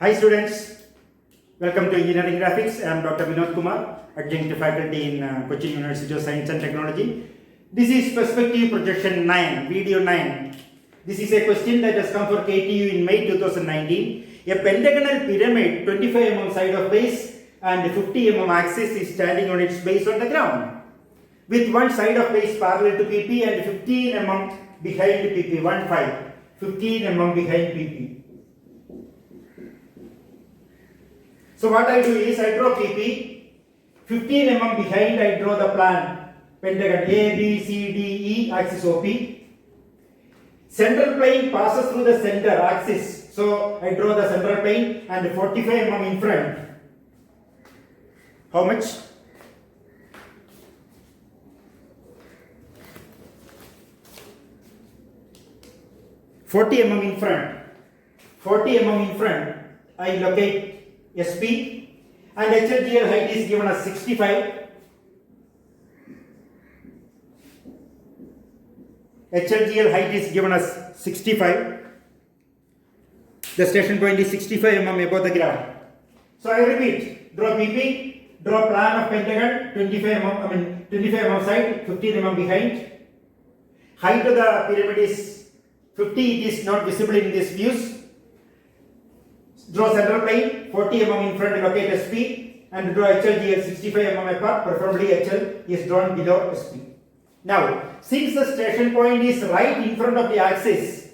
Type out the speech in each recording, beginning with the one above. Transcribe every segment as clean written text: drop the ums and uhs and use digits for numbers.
Hi students, welcome to Engineering Graphics. I am Dr. Vinod Kumar, adjunct faculty in Cochin University of Science and Technology. This is Perspective Projection 9, video 9. This is a question that has come for KTU in May 2019. A pentagonal pyramid 25 mm side of base and 50 mm axis is standing on its base on the ground, with one side of base parallel to PP and 15 mm behind PP, 15 mm behind PP. So what I do is I draw PP, 15 mm behind I draw the plan, pentagon A, B, C, D, E, axis OP. Central plane passes through the center axis, so I draw the central plane and 45 mm in front. How much? (40 mm in front). 40 mm in front. I locate SP and HLGL height is given as 65. HLGL height is given as 65. The station point is 65 mm above the ground. So I repeat, draw PP, draw plan of pentagon, 25 mm side, 15 mm behind. Height of the pyramid is 50, it is not visible in these views. Draw central plane, 40 mm in front, locate SP, and draw HLGL 65 mm apart, preferably HL is drawn below SP. Now, since the station point is right in front of the axis,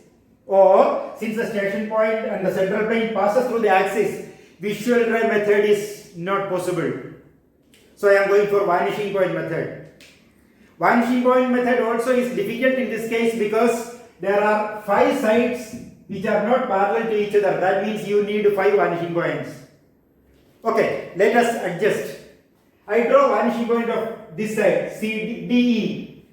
or since the station point and the central plane passes through the axis, visual drive method is not possible. So I am going for vanishing point method. Vanishing point method also is difficult in this case because there are 5 sides which are not parallel to each other. That means you need 5 vanishing points. Okay, let us adjust. I draw vanishing point of this side, DE.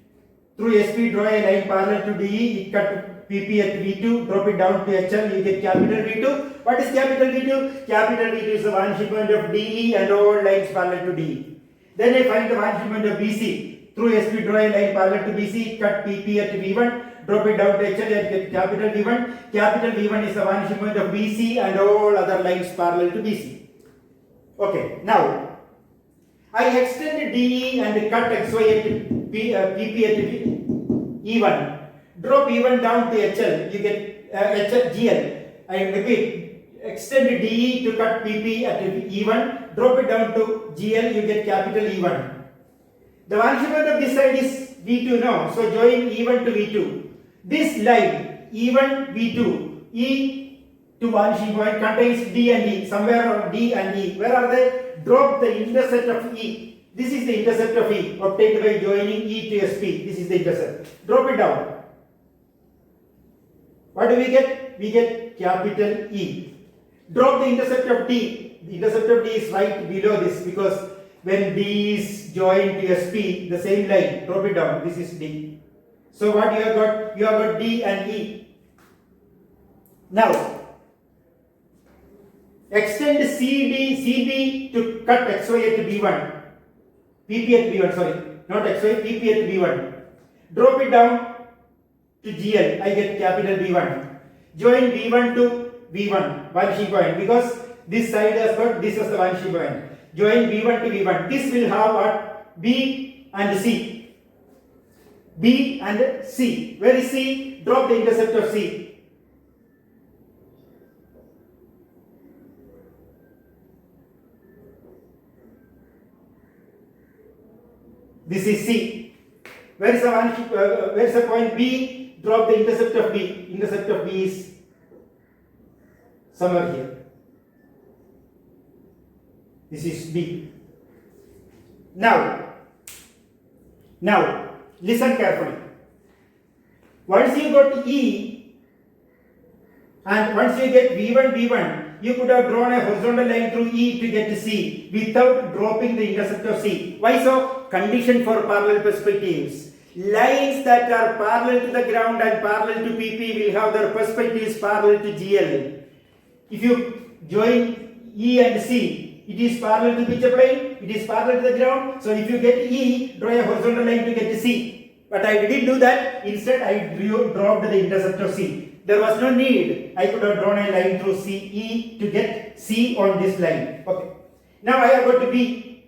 Through SP, draw a line parallel to DE, it cut PP at V2, drop it down to HL, you get capital V2. What is capital V2? Capital V2 is the vanishing point of DE and all lines parallel to DE. Then I find the vanishing point of BC. Through SP, draw a line parallel to BC, cut PP at V1, drop it down to HL and get capital V1. Capital V1 is the vanishing point of BC and all other lines parallel to BC. Okay, now I extend DE and cut XY at PP at E1. Drop E1 down to HL, you get GL. I repeat, extend DE to cut PP at E1, drop it down to GL, you get capital E1. The vanishing point of this side is V2 now, so join E1 to V2. This line E1 V2 E to vanishing point contains D and E, somewhere on D and E. Where are they? Drop the intercept of E. This is the intercept of E obtained by joining E to SP. This is the intercept. Drop it down. What do we get? We get capital E. Drop the intercept of D. The intercept of D is right below this because when D is joined to SP, the same line, drop it down. This is D. So what you have got? You have got D and E. Now, extend CB to cut XY at B1. PP at B1, sorry, not XY, PP at B1. Drop it down to GL, I get capital B1. Join B1 to V1, vanishing point, because this side has got, this was the vanishing point. Join B1 to V1. This will have what? B and C. B and C. Where is C? Drop the intercept of C. This is C. Where is the point B? Drop the intercept of B. Intercept of B is somewhere here. This is B. Now, listen carefully. Once you got E and once you get V1, you could have drawn a horizontal line through E to get to C without dropping the intercept of C. Why so? Condition for parallel perspectives. Lines that are parallel to the ground and parallel to PP will have their perspectives parallel to GL. If you join E and C, it is parallel to picture plane, it is parallel to the ground. So if you get E, draw a horizontal line to get to C. But I didn't do that. Instead, I dropped the intercept of C. There was no need. I could have drawn a line through CE to get C on this line. Okay. Now I have got to B.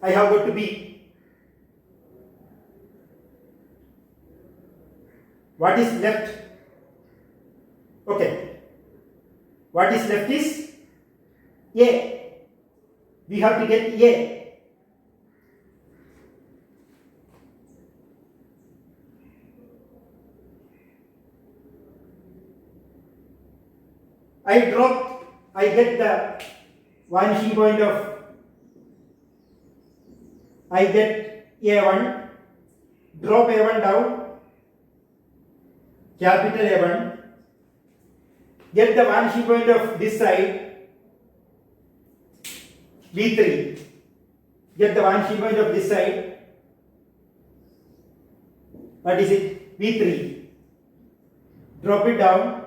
I have got to B. What is left? Okay. What is left is A. We have to get A. I get the vanishing point of, I get A1, drop A1 down, capital A1, get the vanishing point of this side, V3, get the vanishing point of this side, what is it, V3, drop it down,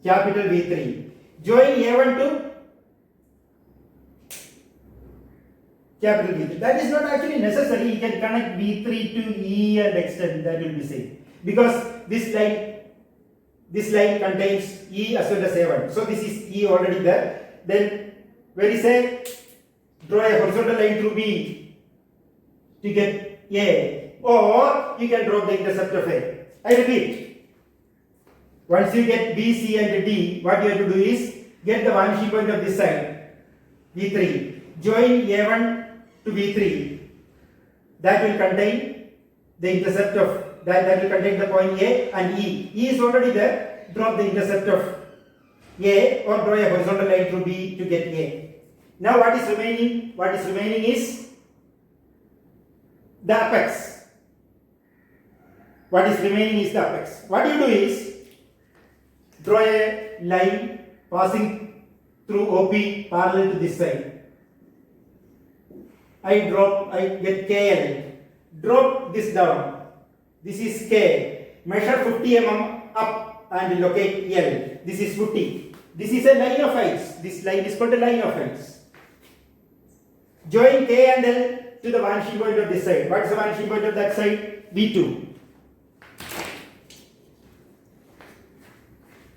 capital V3. Join A1 to capital V3. That is not actually necessary. You can connect V3 to E and extend. That will be same. Because this line contains E as well as A1. So this is E already there. Then when you say draw a horizontal line through B to get A, or you can draw the intercept of A. I repeat. Once you get B, C and D, what you have to do is get the vanishing point of this side, V3. Join A1 to V3. That will contain the intercept of, that will contain the point A and E. E is already there. Drop the intercept of A or draw a horizontal line through B to get A. Now what is remaining? What is remaining is the apex. What is remaining is the apex. What you do is draw a line passing through OP parallel to this side. I get KL. Drop this down. This is K. Measure 50 mm up and locate L. This is 50. This is a line of heights. This line is called a line of heights. Join K and L to the vanishing point of this side. What is the vanishing point of that side? V2.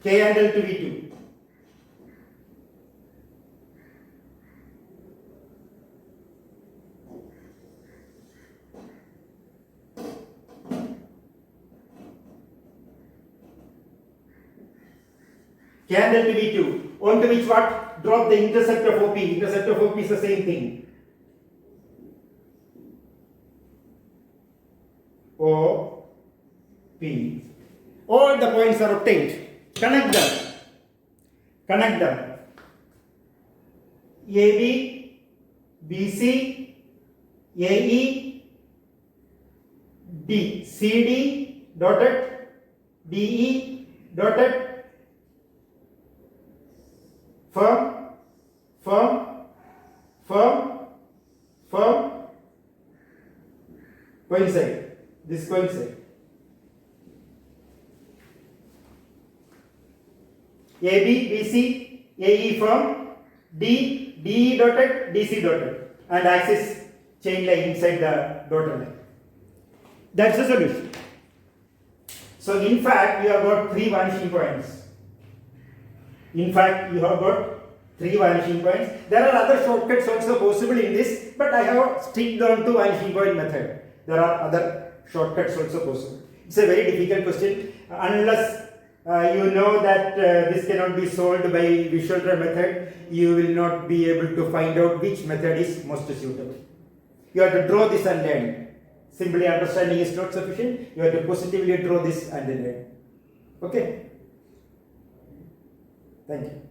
K and L to V2. K and L to V2. On to which what? Drop the intercept of OP. Intercept of OP is the same thing. O, P. All the points are obtained. Connect them. Connect them. AB, BC, AE, D, CD, dotted, DE, dotted, firm, firm, firm, firm, coincide. This coincide. AB, BC, AE firm, D, DE dotted, DC dotted, and axis chain line inside the dotted line. That's the solution. So in fact, you have got 3 vanishing points. In fact, you have got 3 vanishing points. There are other shortcuts also possible in this, but I have stick down to vanishing point method. There are other shortcuts also possible. It's a very difficult question unless you know that this cannot be solved by visual method. You will not be able to find out which method is most suitable. You have to draw this and learn. Simply understanding is not sufficient. You have to positively draw this and learn. Okay? Thank you.